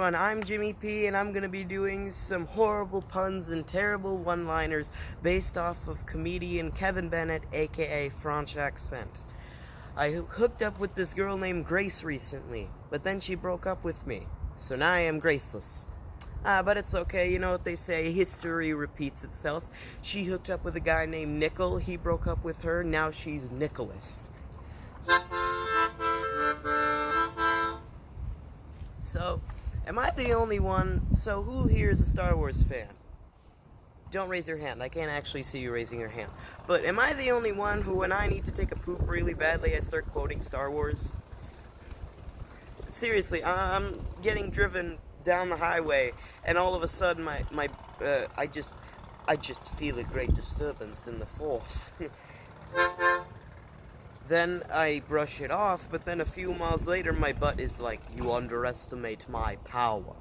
everyone, I'm Jimmy P, and I'm gonna be doing some horrible puns and terrible one-liners based off of comedian Kevin Bennett, aka French Accent. I hooked up with this girl named Grace recently, but then she broke up with me, so now I am graceless. But it's okay, you know what they say, history repeats itself. She hooked up with a guy named Nickel, he broke up with her, now she's Nicholas. So, am I the only one? So, who here is a Star Wars fan? Don't raise your hand. I can't actually see you raising your hand. But am I the only one who, when I need to take a poop really badly, I start quoting Star Wars? Seriously, I'm getting driven down the highway, and all of a sudden, I just feel a great disturbance in the Force. Then I brush it off, but then a few miles later, my butt is like, you underestimate my power.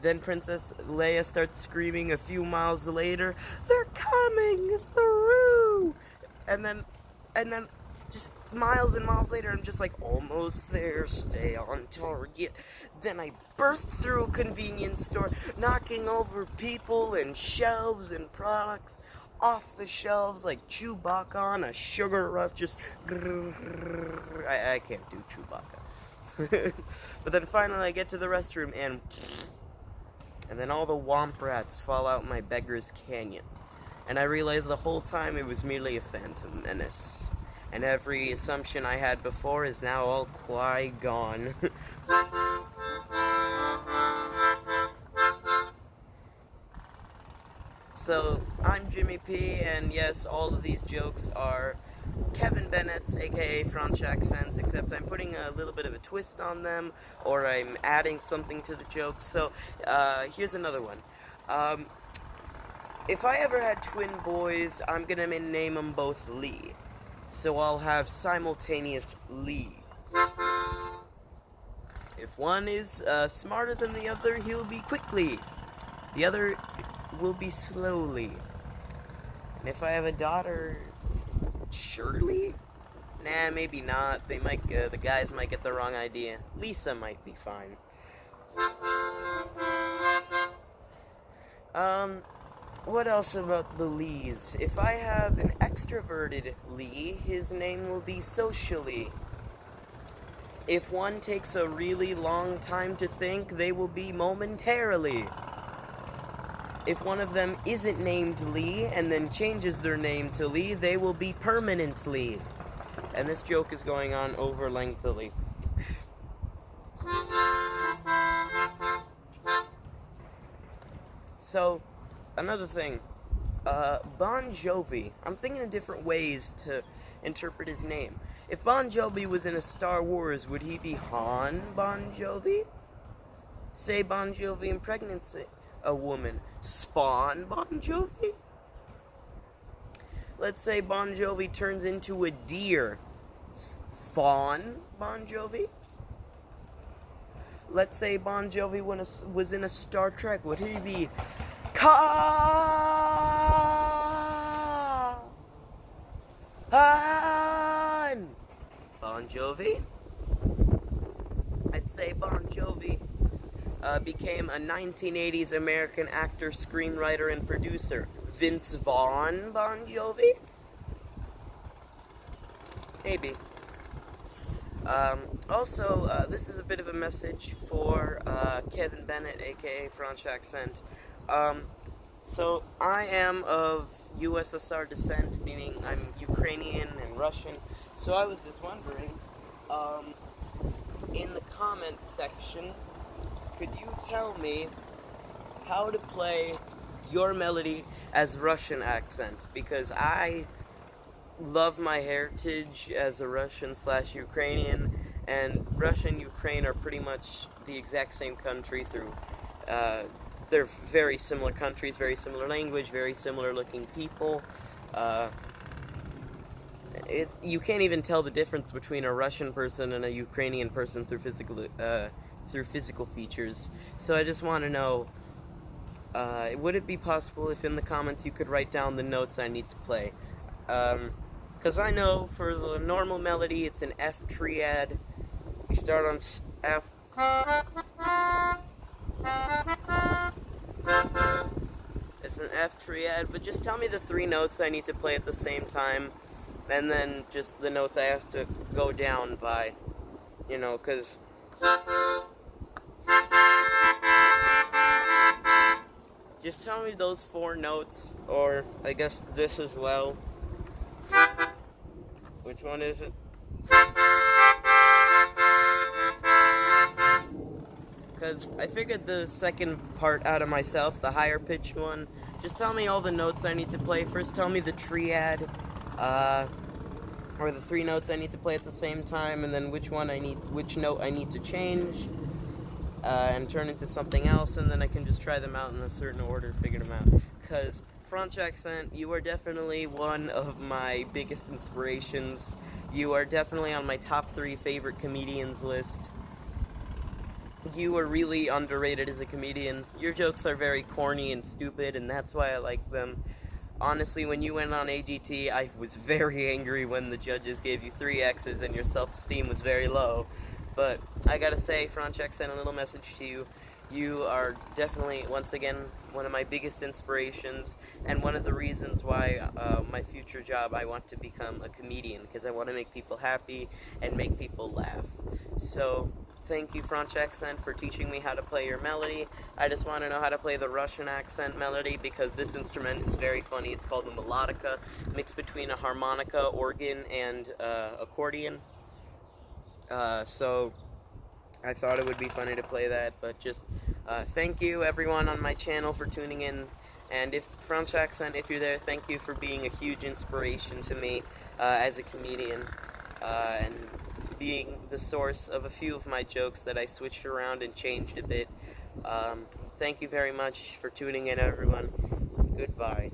Then Princess Leia starts screaming a few miles later, they're coming through! And then, just miles and miles later, I'm just like, almost there, stay on target. Then I burst through a convenience store, knocking over people and shelves and products off the shelves like Chewbacca on a sugar rush, just I can't do Chewbacca. But then finally I get to the restroom and then all the womp rats fall out my beggar's canyon. And I realize the whole time it was merely a phantom menace. And every assumption I had before is now all Qui-Gon. So, I'm Jimmy P, and yes, all of these jokes are Kevin Bennett's, aka French Accents, except I'm putting a little bit of a twist on them, or I'm adding something to the jokes. So, here's another one. If I ever had twin boys, I'm gonna name them both Lee. So I'll have simultaneous Lee. If one is smarter than the other, he'll be quickly. The other will be slowly. And if I have a daughter, Shirley? Nah, maybe not. They might. The guys might get the wrong idea. Lisa might be fine. What else about the Lees? If I have an extroverted Lee, his name will be Socially. If one takes a really long time to think, they will be Momentarily. If one of them isn't named Lee and then changes their name to Lee, they will be Permanently. And this joke is going on over lengthily. So, another thing, Bon Jovi, I'm thinking of different ways to interpret his name. If Bon Jovi was in a Star Wars, would he be Han Bon Jovi? Say Bon Jovi impregnates a woman, Spawn Bon Jovi? Let's say Bon Jovi turns into a deer, Fawn Bon Jovi? Let's say Bon Jovi was in a Star Trek, would he be Khan Bon Jovi? I'd say Bon Jovi became a 1980s American actor, screenwriter, and producer. Vince Vaughn Bon Jovi? Maybe. Also, this is a bit of a message for Kevin Bennett, aka French Accent. So I am of USSR descent, meaning I'm Ukrainian and Russian. So I was just wondering, in the comment section, could you tell me how to play your melody as Russian accent? Because I love my heritage as a Russian/Ukrainian, and Russia and Ukraine are pretty much the exact same country through, they're very similar countries, very similar language, very similar looking people. You can't even tell the difference between a Russian person and a Ukrainian person through physical features. So I just want to know, would it be possible if in the comments you could write down the notes I need to play? Because I know for the normal melody, it's an F triad. You start on F. It's an F triad, but just tell me the 3 notes I need to play at the same time, and then just the notes I have to go down by, you know, because just tell me those 4 notes, or I guess this as well. Which one is it? Because I figured the second part out of myself, the higher pitched one. Just tell me all the notes I need to play. First tell me the triad, or the 3 notes I need to play at the same time, and then which note I need to change, and turn into something else, and then I can just try them out in a certain order, figure them out. Because French accent, you are definitely one of my biggest inspirations. You are definitely on my top 3 favorite comedians list. You are really underrated as a comedian. Your jokes are very corny and stupid, and that's why I like them. Honestly, when you went on AGT, I was very angry when the judges gave you 3 X's and your self-esteem was very low. But I gotta say, Franchek sent a little message to you. You are definitely, once again, one of my biggest inspirations, and one of the reasons why my future job, I want to become a comedian, because I want to make people happy and make people laugh. So thank you, French accent, for teaching me how to play your melody. I just want to know how to play the Russian accent melody, because this instrument is very funny. It's called the Melodica, mixed between a harmonica, organ, and accordion. So I thought it would be funny to play that, but just thank you, everyone on my channel, for tuning in. And if French accent, if you're there, thank you for being a huge inspiration to me as a comedian, and being the source of a few of my jokes that I switched around and changed a bit. Thank you very much for tuning in, everyone. Goodbye.